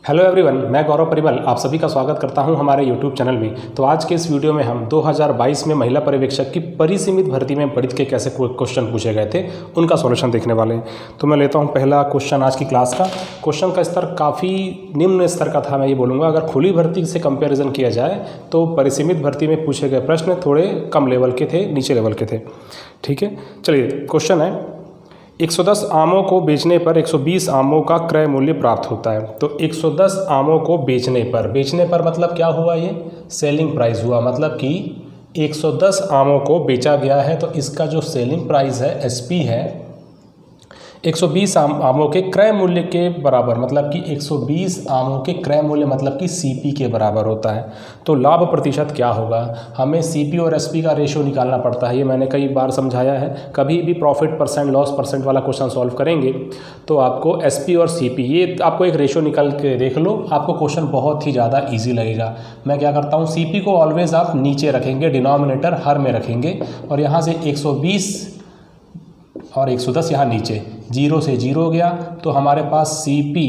Hello everyone, मैं गौरव परिमल आप सभी का स्वागत करता हूं हमारे यूट्यूब चैनल में। तो आज के इस वीडियो में हम 2022 में महिला पर्यवेक्षक की परिसीमित भर्ती में गणित के कैसे क्वेश्चन पूछे गए थे उनका सॉल्यूशन देखने वाले हैं। तो मैं लेता हूं पहला क्वेश्चन आज की क्लास का। क्वेश्चन का स्तर काफ़ी निम्न स्तर का था, मैं ये बोलूँगा। अगर खुली भर्ती से कंपेरिजन किया जाए तो परिसीमित भर्ती में पूछे गए प्रश्न थोड़े कम लेवल के थे, नीचे लेवल के थे। ठीक है, चलिए क्वेश्चन है 110 आमों को बेचने पर 120 आमों का क्रय मूल्य प्राप्त होता है। तो 110 आमों को बेचने पर मतलब क्या हुआ, ये सेलिंग प्राइस हुआ। मतलब कि 110 आमों को बेचा गया है तो इसका जो सेलिंग प्राइस है एसपी है 120 आमों के क्रय मूल्य के बराबर, मतलब कि 120 आमों के क्रय मूल्य मतलब कि सीपी के बराबर होता है। तो लाभ प्रतिशत क्या होगा, हमें सीपी और एसपी का रेशियो निकालना पड़ता है। ये मैंने कई बार समझाया है। कभी भी प्रॉफिट परसेंट लॉस परसेंट वाला क्वेश्चन सॉल्व करेंगे तो आपको एसपी और सीपी ये आपको एक रेशियो निकाल के देख लो, आपको क्वेश्चन बहुत ही ज़्यादा ईजी लगेगा। मैं क्या करता हूँ, सीपी को ऑलवेज आप नीचे रखेंगे, डिनोमिनेटर हर में रखेंगे, और यहाँ से 120 और 110 यहाँ नीचे, 0 से 0 गया तो हमारे पास सीपी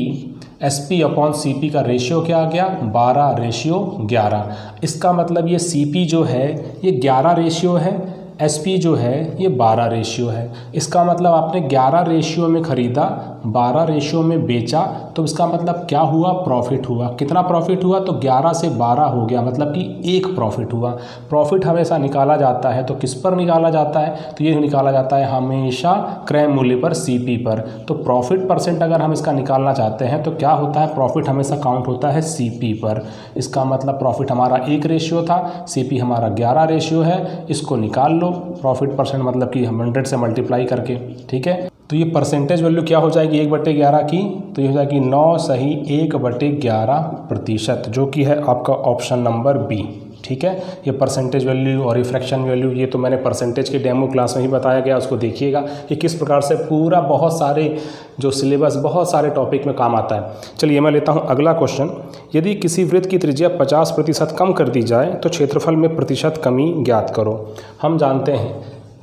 एसपी अपॉन सीपी का रेशियो क्या आ गया, 12:11। इसका मतलब ये सीपी जो है ये 11 रेशियो है, एसपी जो है ये 12 रेशियो है। इसका मतलब आपने 11 रेशियो में ख़रीदा, 12 रेशियो में बेचा, तो इसका मतलब क्या हुआ, प्रॉफिट हुआ। कितना प्रॉफिट हुआ, तो 11 से 12 हो गया, मतलब कि 1 प्रॉफिट हुआ। प्रॉफिट हमेशा निकाला जाता है तो किस पर निकाला जाता है, तो ये निकाला जाता है हमेशा क्रय मूल्य पर, सीपी पर। तो प्रॉफिट परसेंट अगर हम इसका निकालना चाहते हैं तो क्या होता है, प्रॉफिट हमेशा काउंट होता है सीपी पर। इसका मतलब प्रॉफिट हमारा 1 रेशियो था, सीपी हमारा 11 रेशियो है। इसको निकाल लो, प्रॉफिट परसेंट मतलब कि 100 से मल्टीप्लाई करके। ठीक है, तो ये परसेंटेज वैल्यू क्या हो जाएगी 1/11 की, तो ये हो जाएगी 9 सही 1/11%, जो कि है आपका ऑप्शन नंबर बी। ठीक है, ये परसेंटेज वैल्यू और फ्रैक्शन वैल्यू ये तो मैंने परसेंटेज के डेमो क्लास में ही बताया गया, उसको देखिएगा कि किस प्रकार से पूरा बहुत सारे जो सिलेबस बहुत सारे टॉपिक में काम आता है। चलिए मैं लेता हूँ अगला क्वेश्चन। यदि किसी वृत्त की त्रिज्या 50% कम कर दी जाए तो क्षेत्रफल में प्रतिशत कमी ज्ञात करो। हम जानते हैं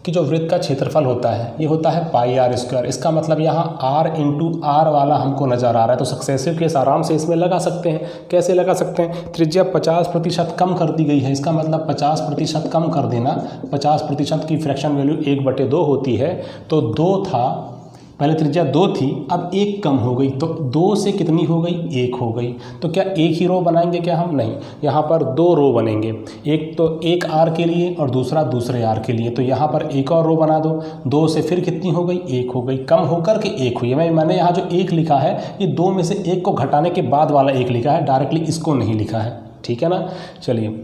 कि जो वृत्त का क्षेत्रफल होता है ये होता है πr²। इसका मतलब यहाँ r × r वाला हमको नज़र आ रहा है, तो सक्सेसिव केस आराम से इसमें लगा सकते हैं। कैसे लगा सकते हैं, त्रिज्या 50% कम कर दी गई है, इसका मतलब 50% कम कर देना। 50% की फ्रैक्शन वैल्यू 1/2 होती है, तो 2 था, पहले त्रिज्या 2 थी, अब 1 कम हो गई, तो 2 से कितनी हो गई, 1 हो गई। तो क्या एक ही रो बनाएंगे क्या हम, नहीं, यहाँ पर 2 रो बनेंगे, एक तो एक आर के लिए और दूसरा दूसरे आर के लिए। तो यहाँ पर एक और रो बना दो, 2 से फिर कितनी हो गई, 1 हो गई, कम होकर के 1 हुई। मैंने यहाँ जो 1 लिखा है ये 2 में से 1 को घटाने के बाद वाला 1 लिखा है, डायरेक्टली इसको नहीं लिखा है। ठीक है ना, चलिए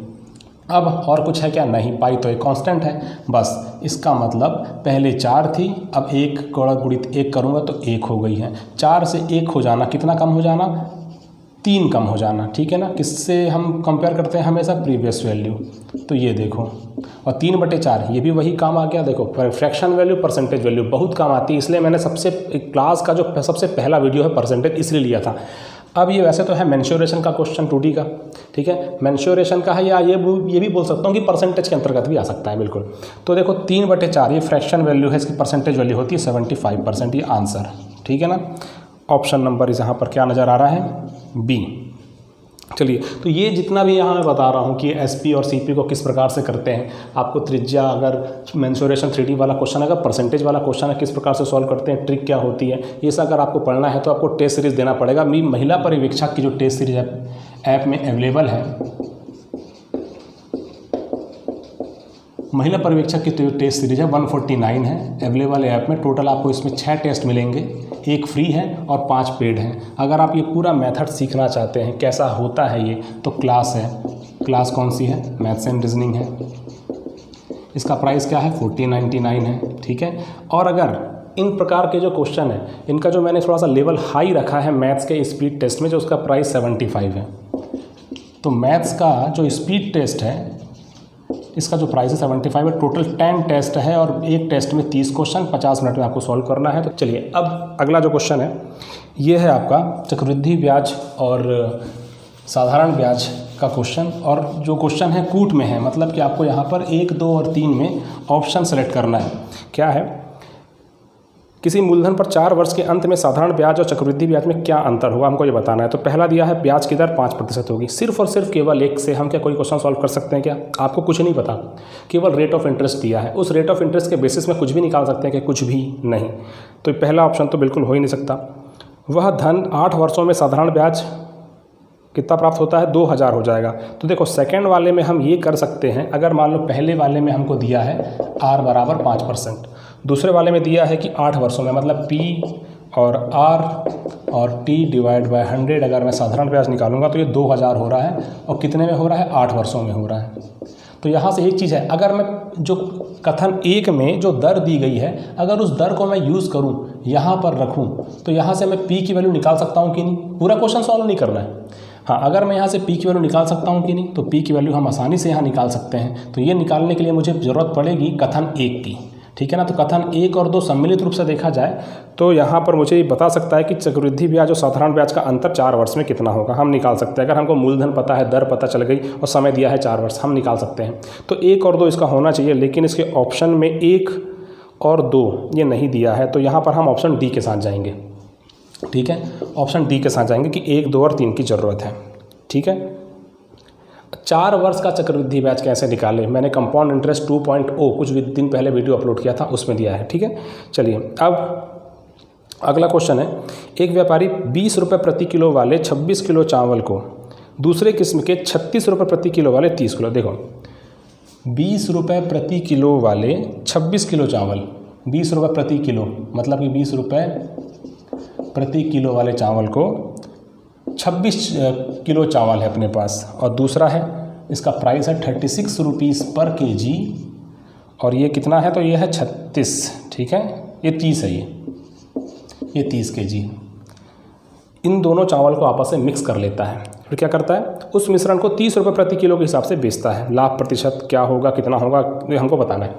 अब और कुछ है क्या, नहीं, पाई तो एक कांस्टेंट है बस। इसका मतलब पहले 4 थी, अब 1 गुणित 1 करूँगा तो 1 हो गई है। 4 से 1 हो जाना, कितना कम हो जाना, 3 कम हो जाना। ठीक है ना, किससे हम कंपेयर करते हैं हमेशा, प्रीवियस वैल्यू। तो ये देखो, और 3/4 ये भी वही काम आ गया। देखो फ्रैक्शन वैल्यू परसेंटेज वैल्यू बहुत काम आती है, इसलिए मैंने सबसे क्लास का जो सबसे पहला वीडियो है परसेंटेज इसलिए लिया था। अब ये वैसे तो है मेंसुरेशन का क्वेश्चन 2D का, ठीक है, मेंसुरेशन का है, या ये भी बोल सकता हूँ कि परसेंटेज के अंतर्गत भी आ सकता है, बिल्कुल। तो देखो 3/4 ये फ्रैक्शन वैल्यू है, इसकी परसेंटेज वैल्यू होती है 75%, ये आंसर। ठीक है ना, ऑप्शन नंबर इस यहाँ पर क्या नज़र आ रहा है, बी। चलिए, तो ये जितना भी यहाँ मैं बता रहा हूँ कि एसपी और सीपी को किस प्रकार से करते हैं, आपको त्रिज्या अगर मेंसुरेशन 3D वाला क्वेश्चन, अगर परसेंटेज वाला क्वेश्चन है किस प्रकार से सॉल्व करते हैं, ट्रिक क्या होती है, ये सब अगर आपको पढ़ना है तो आपको टेस्ट सीरीज़ देना पड़ेगा। महिला पर्यवेक्षक की जो टेस्ट सीरीज ऐप में अवेलेबल है, महिला पर्यवेक्षक की जो टेस्ट सीरीज है 149 है अवेलेबल है ऐप में। टोटल आपको इसमें 6 टेस्ट मिलेंगे, 1 फ्री है और 5 पेड हैं। अगर आप ये पूरा मेथड सीखना चाहते हैं कैसा होता है ये, तो क्लास है। क्लास कौन सी है, मैथ्स एंड रीजनिंग है। इसका प्राइस क्या है, 1499 है। ठीक है, और अगर इन प्रकार के जो क्वेश्चन है इनका जो मैंने थोड़ा सा लेवल हाई रखा है मैथ्स के स्पीड टेस्ट में, जो उसका प्राइस 75 है। तो मैथ्स का जो स्पीड टेस्ट है इसका जो प्राइस है 75 है। टोटल 10 टेस्ट है और एक टेस्ट में 30 क्वेश्चन 50 मिनट में आपको सॉल्व करना है। तो चलिए अब अगला जो क्वेश्चन है ये है आपका चक्रवृद्धि ब्याज और साधारण ब्याज का क्वेश्चन, और जो क्वेश्चन है कूट में है, मतलब कि आपको यहाँ पर 1, 2 और 3 में ऑप्शन सेलेक्ट करना है। क्या है, किसी मूलधन पर 4 वर्ष के अंत में साधारण ब्याज और चक्रवृद्धि ब्याज में क्या अंतर होगा, हमको ये बताना है। तो पहला दिया है ब्याज की दर 5% होगी। सिर्फ और सिर्फ केवल एक से हम क्या कोई क्वेश्चन सॉल्व कर सकते हैं क्या? आपको कुछ नहीं पता, केवल रेट ऑफ इंटरेस्ट दिया है, उस रेट ऑफ इंटरेस्ट के बेसिस में कुछ भी निकाल सकते हैं कि कुछ भी नहीं। तो पहला ऑप्शन तो बिल्कुल हो ही नहीं सकता। वह धन 8 वर्षों में साधारण ब्याज कितना प्राप्त होता है? 2000 हो जाएगा। तो देखो सेकंड वाले में हम ये कर सकते हैं, अगर मान लो पहले वाले में हमको दिया है R बराबर 5%, दूसरे वाले में दिया है कि 8 वर्षों में, मतलब P और R और T डिवाइड बाय 100 अगर मैं साधारण ब्याज निकालूंगा तो ये 2000 हो रहा है। और कितने में हो रहा है? 8 वर्षों में हो रहा है। तो यहाँ से एक चीज़ है, अगर मैं जो कथन 1 में जो दर दी गई है, अगर उस दर को मैं यूज़ करूँ, यहाँ पर रखूँ, तो यहाँ से मैं P की वैल्यू निकाल सकता हूँ कि नहीं? पूरा क्वेश्चन सॉल्व नहीं करना है। हाँ, अगर मैं यहाँ से P की वैल्यू निकाल सकता हूँ कि नहीं, तो P की वैल्यू हम आसानी से यहाँ निकाल सकते हैं। तो ये निकालने के लिए मुझे ज़रूरत पड़ेगी कथन 1 की, ठीक है ना। तो कथन 1 और 2 सम्मिलित रूप से देखा जाए तो यहाँ पर मुझे ये बता सकता है कि चक्रवृद्धि ब्याज और साधारण ब्याज का अंतर 4 वर्ष में कितना होगा, हम निकाल सकते हैं। अगर हमको मूलधन पता है, दर पता चल गई और समय दिया है 4 वर्ष, हम निकाल सकते हैं। तो 1 और 2 इसका होना चाहिए, लेकिन इसके ऑप्शन में 1 और 2 ये नहीं दिया है, तो यहाँ पर हम ऑप्शन डी के साथ जाएंगे, ठीक है। ऑप्शन डी के साथ जाएंगे कि 1, 2 और 3 की ज़रूरत है, ठीक है। 4 वर्ष का चक्रवृद्धि ब्याज कैसे निकालें, मैंने कंपाउंड इंटरेस्ट 2.0 कुछ दिन पहले वीडियो अपलोड किया था, उसमें दिया है, ठीक है। चलिए अब अगला क्वेश्चन है, एक व्यापारी 20 रुपये प्रति किलो वाले 26 किलो चावल को दूसरे किस्म के 36 रुपये प्रति किलो वाले 30 किलो, देखो 20 रुपये प्रति किलो वाले 26 किलो चावल, 20 रुपये प्रति किलो मतलब कि 20 रुपये प्रति किलो वाले चावल को 26 किलो चावल है अपने पास, और दूसरा है इसका प्राइस है 36 रुपीज़ पर केजी, और ये कितना है? तो ये है 36, ठीक है। ये 30 है, ये 30 केजी। इन दोनों चावल को आपस में मिक्स कर लेता है, फिर क्या करता है? उस मिश्रण को 30 रुपये प्रति किलो के हिसाब से बेचता है। लाभ प्रतिशत क्या होगा, कितना होगा, ये हमको बताना है।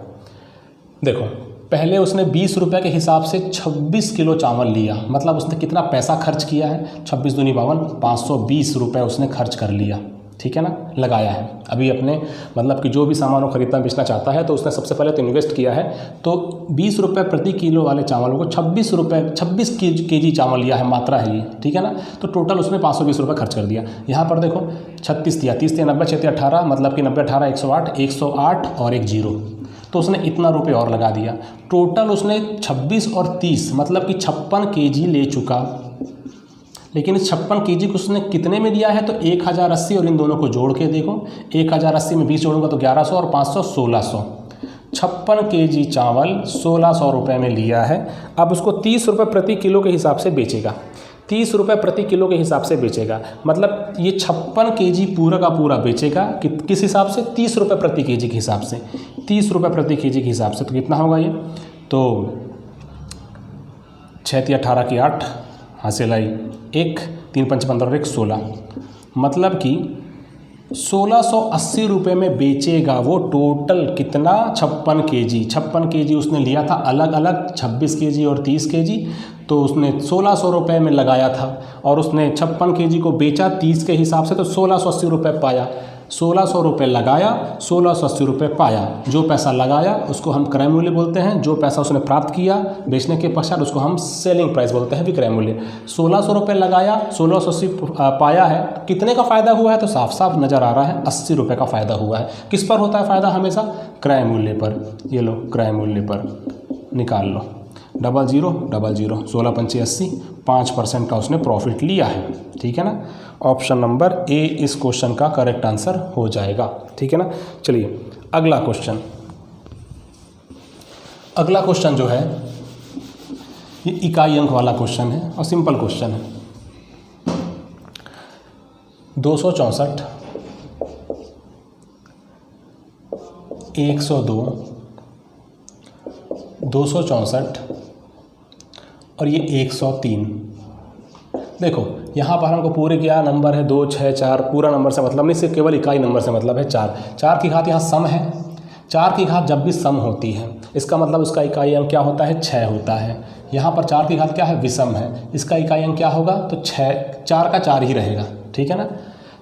देखो पहले उसने 20 रुपये के हिसाब से 26 किलो चावल लिया, मतलब उसने कितना पैसा खर्च किया है? 26 दूनी 52, 520 रुपये उसने खर्च कर लिया, ठीक है ना, लगाया है। अभी अपने मतलब कि जो भी सामान वो खरीदना बेचना चाहता है तो उसने सबसे पहले तो इन्वेस्ट किया है। तो 20 रुपये प्रति किलो वाले चावलों को 26 केजी चावल लिया है, मात्रा है ये, ठीक है ना। तो टोटल उसने 520 रुपये खर्च कर दिया। यहाँ पर देखो 36 दिया, 30 दिया, 90, 6 18, मतलब कि 90 18 108 और एक 0, तो उसने इतना रुपये और लगा दिया। टोटल उसने 26 और 30 मतलब कि 56 केजी ले चुका, लेकिन इस 56 केजी को उसने कितने में दिया है? तो 1080, और इन दोनों को जोड़ के देखो, 1080 में 20 जोड़ूंगा तो 1100 और 500 1600, 56 केजी चावल 1600 रुपये में लिया है। अब उसको 30 रुपये प्रति किलो के हिसाब से बेचेगा, 30 रुपये प्रति किलो के हिसाब से बेचेगा, मतलब ये 56 केजी पूरा का पूरा बेचेगा किस हिसाब से? 30 रुपये प्रति केजी के हिसाब से, 30 रुपये प्रति केजी के हिसाब से। तो कितना होगा ये? तो 6 × 18 की 8, हासिल आई 1, 3 × 5 15 और 1 16, मतलब कि 1680 रुपये में बेचेगा वो। टोटल कितना? 56 केजी। 56 केजी उसने लिया था अलग अलग, 26 केजी और 30 केजी, तो उसने 1600 रुपये में लगाया था, और उसने 56 केजी को बेचा 30 के हिसाब से, तो 1680 रुपये पाया। 1600 रुपये लगाया, 1680 रुपये पाया। जो पैसा लगाया उसको हम क्रय मूल्य बोलते हैं, जो पैसा उसने प्राप्त किया बेचने के पश्चात उसको हम सेलिंग प्राइस बोलते हैं, विक्रय मूल्य। 1600 रुपये लगाया, 1680 पाया है, कितने का फ़ायदा हुआ है? तो साफ साफ नज़र आ रहा है 80 रुपये का फ़ायदा हुआ है। किस पर होता है फ़ायदा? हमेशा क्रय मूल्य पर। ये लो क्रय मूल्य पर निकाल लो, 00 00, 16 × 5 80, 5% का उसने प्रॉफिट लिया है, ठीक है ना। ऑप्शन नंबर ए इस क्वेश्चन का करेक्ट आंसर हो जाएगा, ठीक है ना। चलिए अगला क्वेश्चन, अगला क्वेश्चन जो है ये इकाई अंक वाला क्वेश्चन है और सिंपल क्वेश्चन है। 264, 102, 264 और ये 103। देखो यहाँ पर हमको पूरे क्या नंबर है? 2 6 4, पूरा नंबर से मतलब नहीं, सिर्फ केवल इकाई नंबर से मतलब है 4। 4 की घात यहाँ सम है, 4 की घात जब भी सम होती है इसका मतलब उसका इकाई अंक क्या होता है? 6 होता है। यहाँ पर 4 की घात क्या है? विषम है, इसका इकाई अंक क्या होगा? तो 6, 4 का 4 ही रहेगा, ठीक है ना।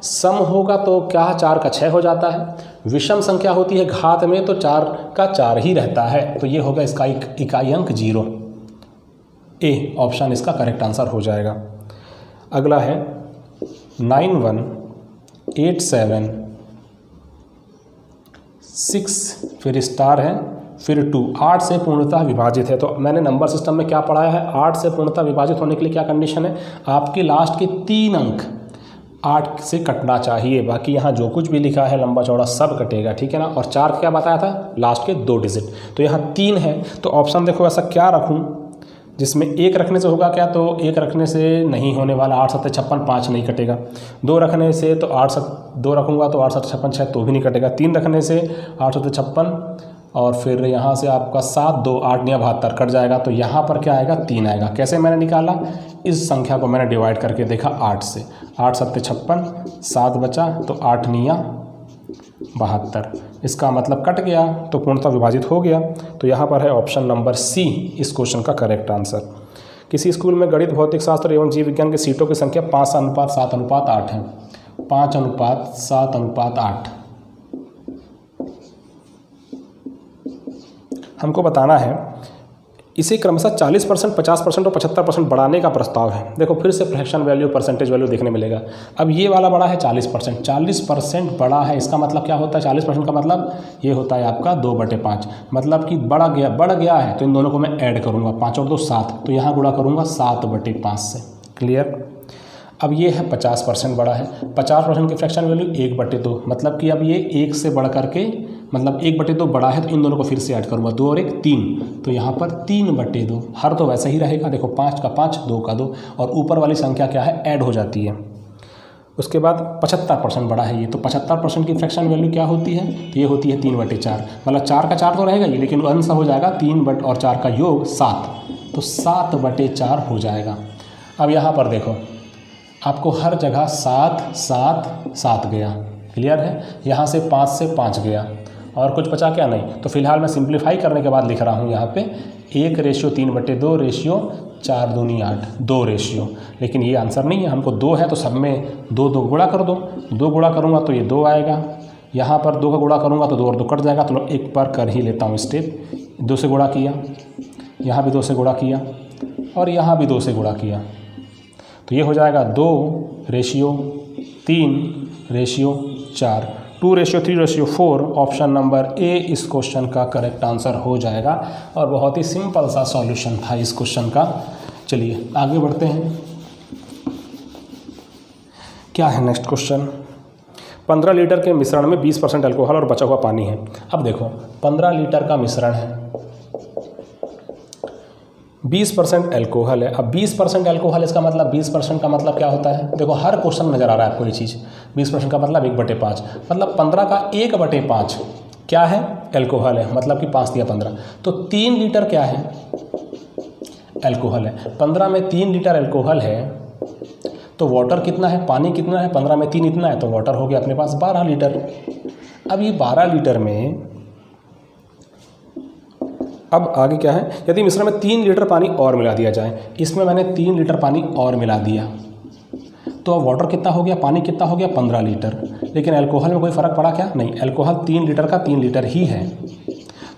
सम होगा तो क्या 4 का 6 हो जाता है, विषम संख्या होती है घात में तो 4 का 4 ही रहता है, तो ये होगा इसका इकाई अंक 0, ए ऑप्शन इसका करेक्ट आंसर हो जाएगा। अगला है 9187 फिर स्टार है फिर 2 8 से पूर्णतः विभाजित है। तो मैंने नंबर सिस्टम में क्या पढ़ाया है, 8 से पूर्णतः विभाजित होने के लिए क्या कंडीशन है, आपके लास्ट के 3 अंक 8 से कटना चाहिए, बाकी यहाँ जो कुछ भी लिखा है लंबा चौड़ा सब कटेगा, ठीक है ना। और 4 क्या बताया था, लास्ट के 2 डिजिट, तो यहाँ 3 है। तो ऑप्शन देखो ऐसा क्या रखूँ जिसमें 1 रखने से होगा क्या, तो 1 रखने से नहीं होने वाला, 8 7 56 5 नहीं कटेगा। 2 रखने से तो 2 रखूँगा तो 8 7 56 6 तो भी नहीं कटेगा। 3 रखने से 8 7 56 और फिर यहाँ से आपका 7 2 8 9 72 कट जाएगा। तो यहाँ पर क्या आएगा, 3 आएगा। कैसे मैंने निकाला, इस संख्या को मैंने डिवाइड करके देखा 8 से, 8 7 56 7 बचा तो 8 9 72, इसका मतलब कट गया तो पूर्णतः विभाजित हो गया। तो यहाँ पर है ऑप्शन नंबर सी इस क्वेश्चन का करेक्ट आंसर। किसी स्कूल में गणित, भौतिक शास्त्र एवं जीव विज्ञान की सीटों की संख्या 5:7:8 है। 5:7:8 हमको बताना है, इसे क्रमशः 40%, 50% और 75% बढ़ाने का प्रस्ताव है। देखो फिर से फ्रैक्शन वैल्यू, परसेंटेज वैल्यू देखने मिलेगा। अब ये वाला बड़ा है 40%, 40% बड़ा है, इसका मतलब क्या होता है, 40% का मतलब ये होता है आपका 2/5, मतलब कि बढ़ गया है। तो इन दोनों को मैं ऐड करूँगा, 5 और 2 7, तो यहाँ गुणा करूँगा 7/5 से। क्लियर। अब ये है 50% बड़ा है, 50% की फ्रैक्शन वैल्यू 1/2, मतलब कि अब ये 1 से बढ़ करके, मतलब 1/2 बड़ा है, तो इन दोनों को फिर से ऐड करूँगा, 2 और 1 3, तो यहाँ पर 3/2। हर तो वैसा ही रहेगा, देखो 5 का 5, 2 का 2, और ऊपर वाली संख्या क्या है, ऐड हो जाती है। उसके बाद 75% बड़ा है ये, तो 75% की फ्रैक्शन वैल्यू क्या होती है, तो ये होती है 3/4, मतलब 4 का 4 तो रहेगा ये, लेकिन अंश हो जाएगा 3 और 4 का योग 7, तो 7/4 हो जाएगा। अब यहाँ पर देखो आपको हर जगह 7 7 7 गया, क्लियर है। यहाँ से 5 से 5 गया, और कुछ बचा क्या, नहीं। तो फिलहाल मैं सिंप्लीफाई करने के बाद लिख रहा हूँ यहाँ पे 1:3/2 रेशियो 4 दूनी 8, 2 रेशियो, लेकिन ये आंसर नहीं है, हमको 2 है तो सब में 2 2 गुणा कर दो, 2 गुणा करूँगा तो ये 2 आएगा, यहाँ पर 2 का गुणा करूँगा तो 2 और 2 कट जाएगा। तो एक बार कर ही लेता हूँ स्टेप, 2 से गुणा किया, यहाँ भी 2 से गुणा किया, और यहाँ भी 2 से गुणा किया, तो ये हो जाएगा 2:3:4, 2:3:4। ऑप्शन नंबर ए इस क्वेश्चन का करेक्ट आंसर हो जाएगा, और बहुत ही सिंपल सा सॉल्यूशन था इस क्वेश्चन का। चलिए आगे बढ़ते हैं, क्या है नेक्स्ट क्वेश्चन। 15 लीटर के मिश्रण में 20% अल्कोहल और बचा हुआ पानी है। अब देखो 15 लीटर का मिश्रण है, 20% अल्कोहल है। अब 20% अल्कोहल, इसका मतलब 20% का मतलब क्या होता है, देखो हर क्वेश्चन नज़र आ रहा है आपको ये चीज़। 20% का मतलब 1/5, मतलब 15 का 1/5 क्या है, अल्कोहल है, मतलब कि 5 दिया 15, तो 3 लीटर क्या है, अल्कोहल है। 15 में 3 लीटर अल्कोहल है, तो वाटर कितना है, पानी कितना है, 15 में 3 इतना है, तो वाटर हो गया अपने पास 12 लीटर। अब ये 12 लीटर में अब आगे क्या है, यदि मिश्रण में 3 लीटर पानी और मिला दिया जाए, इसमें मैंने 3 लीटर पानी और मिला दिया, तो अब वाटर कितना हो गया, पानी कितना हो गया, 15 लीटर। लेकिन अल्कोहल में कोई फ़र्क पड़ा क्या, नहीं, अल्कोहल 3 लीटर का 3 लीटर ही है।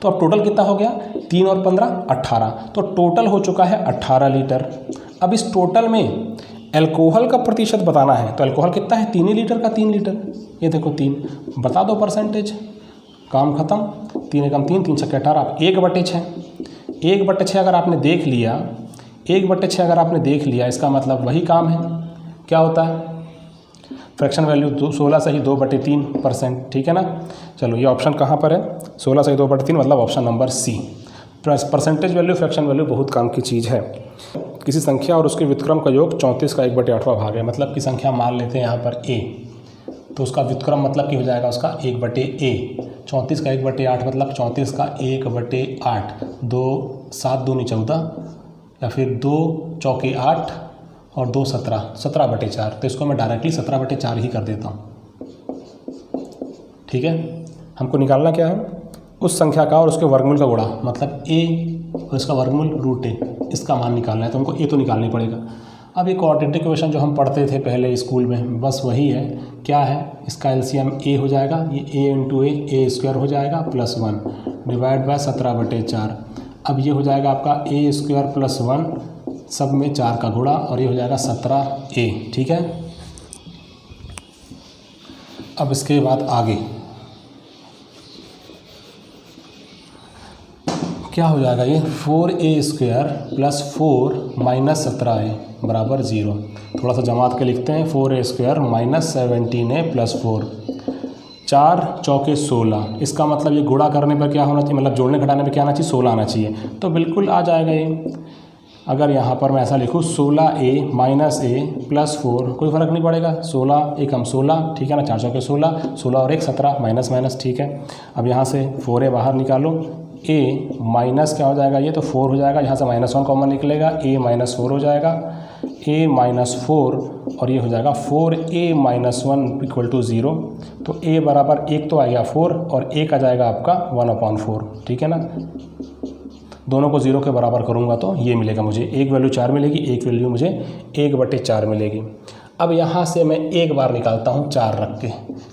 तो अब टोटल कितना हो गया, 3 और 15 18, तो टोटल हो चुका है 18 लीटर। अब इस टोटल में अल्कोहल का प्रतिशत बताना है, तो अल्कोहल कितना है, 3 ही लीटर का 3 लीटर, ये देखो 3, बता दो परसेंटेज, काम खत्म। 3 एकम 3, 3 छक्के 18, आप 1/6, 1/6 अगर आपने देख लिया, 1/6 अगर आपने देख लिया, इसका मतलब वही काम है, क्या होता है, फ्रैक्शन वैल्यू 16 से ही 2/3%, ठीक है ना। चलो ये ऑप्शन कहाँ पर है, 16 से ही 2/3, मतलब option number C. Percentage value, fraction value बहुत काम की चीज़ है। किसी संख्या और उसके व्युत्क्रम का योग 34 का 1/8वां भाग है, मतलब कि संख्या मान लेते हैं यहाँ पर a, तो उसका व्युत्क्रम मतलब कि हो जाएगा उसका 1/a। 34 का 1/8 मतलब 34 का 1/8, 2 7 दूनी 14, या फिर 2 चौके 8 और 2 17, 17/4, तो इसको मैं डायरेक्टली 17/4 ही कर देता हूँ, ठीक है। हमको निकालना क्या है, उस संख्या का और उसके वर्गमूल का गुणा, मतलब a और इसका वर्गमूल √a, इसका मान निकालना है, तो हमको a तो निकालना ही पड़ेगा। अब ये क्वाड्रेटिक इक्वेशन जो हम पढ़ते थे पहले स्कूल में, बस वही है, क्या है, इसका एलसीएम a हो जाएगा, ये a इंटू a² हो जाएगा +1 डिवाइड बाय 17/4। अब ये हो जाएगा आपका a² + 1 सब में 4 का गुणा और ये हो जाएगा 17A, ठीक है। अब इसके बाद आगे क्या हो जाएगा, ये 4A² प्लस 4 माइनस 17A बराबर 0। थोड़ा सा जमात के लिखते हैं, 4A² माइनस 17A प्लस 4, 4 चौके 16। इसका मतलब ये गुणा करने पर क्या होना चाहिए, मतलब जोड़ने घटाने पर क्या आना चाहिए, 16 आना चाहिए। तो बिल्कुल आ जाएगा ये। अगर यहाँ पर मैं ऐसा लिखूँ 16A माइनस A प्लस 4, कोई फ़र्क नहीं पड़ेगा, 16 एक हम 16, ठीक है ना, 4 चौके 16, 16 और 1 17, माइनस माइनस, ठीक है। अब यहाँ से 4A बाहर निकालो, A माइनस क्या हो जाएगा, ये तो 4 हो जाएगा, यहाँ से -1 कॉमन निकलेगा, A माइनस 4 हो जाएगा, A माइनस 4 और ये हो जाएगा 4A माइनस 1 इक्वल टू 0। तो A बराबर 1 तो आ गया 4 और 1 आ जाएगा आपका 1/4, ठीक है ना। दोनों को 0 के बराबर करूँगा तो ये मिलेगा मुझे, एक वैल्यू 4 मिलेगी, एक वैल्यू मुझे 1/4 मिलेगी। अब यहाँ से मैं एक बार निकालता हूँ 4 रख के,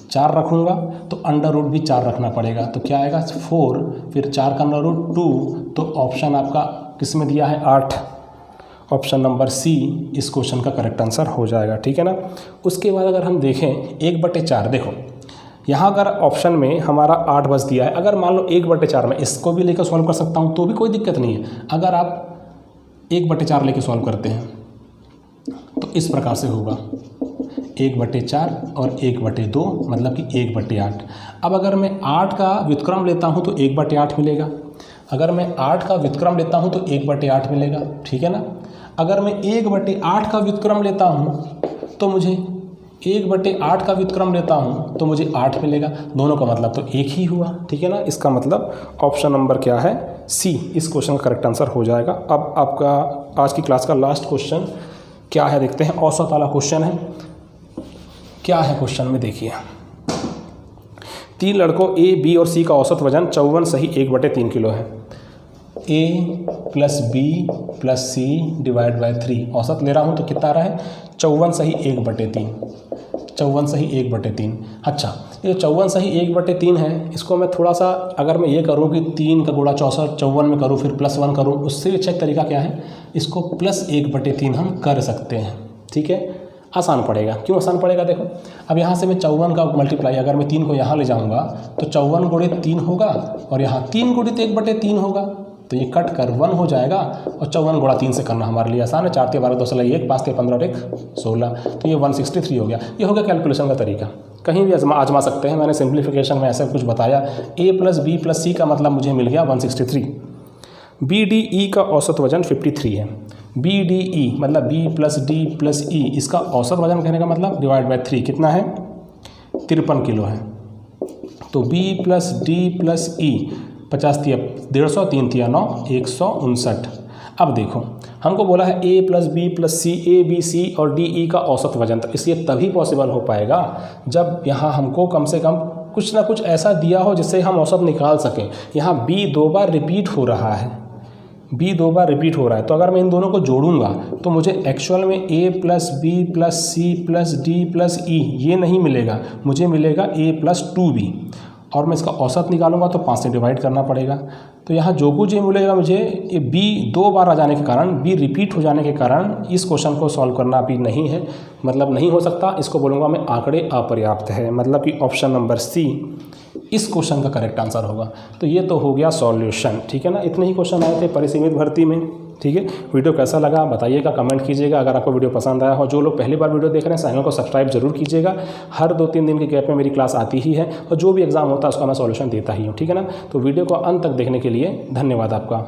4 रखूँगा तो अंडर रूट भी 4 रखना पड़ेगा, तो क्या आएगा 4, फिर 4 का अंडर रूट 2। तो ऑप्शन आपका किस में दिया है, 8, ऑप्शन नंबर सी इस क्वेश्चन का करेक्ट आंसर हो जाएगा, ठीक है ना। उसके बाद अगर हम देखें 1/4, देखो यहाँ अगर ऑप्शन में हमारा 8 बच दिया है, अगर मान लो 1/4 में इसको भी लेकर सॉल्व कर सकता हूँ तो भी कोई दिक्कत नहीं है। अगर आप 1/4 लेके सॉल्व करते हैं तो इस प्रकार से होगा 1/4 और 1/2 मतलब कि 1/8। अब अगर मैं 8 का व्युत्क्रम लेता हूँ तो 1/8 मिलेगा, अगर मैं 8 का व्युत्क्रम लेता हूँ तो 1/8 मिलेगा, ठीक है ना। अगर मैं 1/8 का व्युत्क्रम लेता हूँ तो मुझे 1/8 का व्युत्क्रम लेता हूँ तो मुझे 8 मिलेगा, दोनों का मतलब तो एक ही हुआ, ठीक है ना। इसका मतलब ऑप्शन नंबर क्या है, सी इस क्वेश्चन का करेक्ट आंसर हो जाएगा। अब आपका आज की क्लास का लास्ट क्वेश्चन क्या है देखते हैं, औसत वाला क्वेश्चन है। क्या है क्वेश्चन में देखिए, 3 लड़कों A, B और C का औसत वजन 54 सही 1/3 किलो है। A plus B plus C divide by 3, औसत ले रहा हूँ तो कितना आ रहा है, 54 सही 1/3, 54 सही 1/3। अच्छा, ये 54 सही 1/3 है, इसको मैं थोड़ा सा अगर मैं ये करूँ कि 3 का गुणा 54 में करूँ फिर +1 करूँ, उससे अच्छा तरीका क्या है, इसको +1/3 हम कर सकते हैं, ठीक है। आसान पड़ेगा, क्यों आसान पड़ेगा, देखो अब यहाँ से मैं 54 का मल्टीप्लाई अगर मैं 3 को यहाँ ले जाऊँगा तो 54 गुणित 3 होगा और यहाँ 3 गुणित 1/3 होगा, तो ये कट कर 1 हो जाएगा। और 54 गुणा 3 से करना हमारे लिए आसान है, 4 × 12 2 16 1, 5 × 15 और 1 16, तो ये 163 हो गया। ये हो गया कैलकुलेशन का तरीका, कहीं भी आजमा सकते हैं। मैंने सिंप्लीफिकेशन में ऐसा कुछ बताया, A plus B plus C का मतलब मुझे मिल गया 163। BDE का औसत वजन 53 है। BDE मतलब B plus D plus E, इसका औसत वजन कहने का मतलब डिवाइड बाई 3 कितना है, 53 किलो है। तो B plus D plus E 50 × 150, 3 × 9 159। अब देखो हमको बोला है A plus B plus C, A B C और D E का औसत वजन, तो इसलिए तभी पॉसिबल हो पाएगा जब यहाँ हमको कम से कम कुछ ना कुछ ऐसा दिया हो जिससे हम औसत निकाल सकें। यहाँ B 2 बार रिपीट हो रहा है, B 2 बार रिपीट हो रहा है, तो अगर मैं इन दोनों को जोड़ूंगा तो मुझे एक्चुअल में A plus B plus C plus D plus E ये नहीं मिलेगा, मुझे मिलेगा A प्लस 2B, और मैं इसका औसत निकालूंगा तो 5 से डिवाइड करना पड़ेगा। तो यहाँ जो कुछ ये मिलेगा मुझे, ये B 2 बार आ जाने के कारण, B रिपीट हो जाने के कारण इस क्वेश्चन को सॉल्व करना अभी नहीं है, मतलब नहीं हो सकता। इसको बोलूँगा मैं आंकड़े अपर्याप्त है, मतलब कि ऑप्शन नंबर सी इस क्वेश्चन का करेक्ट आंसर होगा। तो ये तो हो गया सॉल्यूशन, ठीक है ना। इतने ही क्वेश्चन आए थे परिसीमित भर्ती में, ठीक है। वीडियो कैसा लगा बताइएगा, कमेंट कीजिएगा। अगर आपको वीडियो पसंद आया हो, जो लोग पहली बार वीडियो देख रहे हैं चैनल को सब्सक्राइब जरूर कीजिएगा। हर 2-3 दिन के गैप में मेरी क्लास आती ही है और जो भी एग्जाम होता है उसका मैं सॉल्यूशन देता ही हूँ, ठीक है ना। तो वीडियो को अंत तक देखने के लिए धन्यवाद आपका।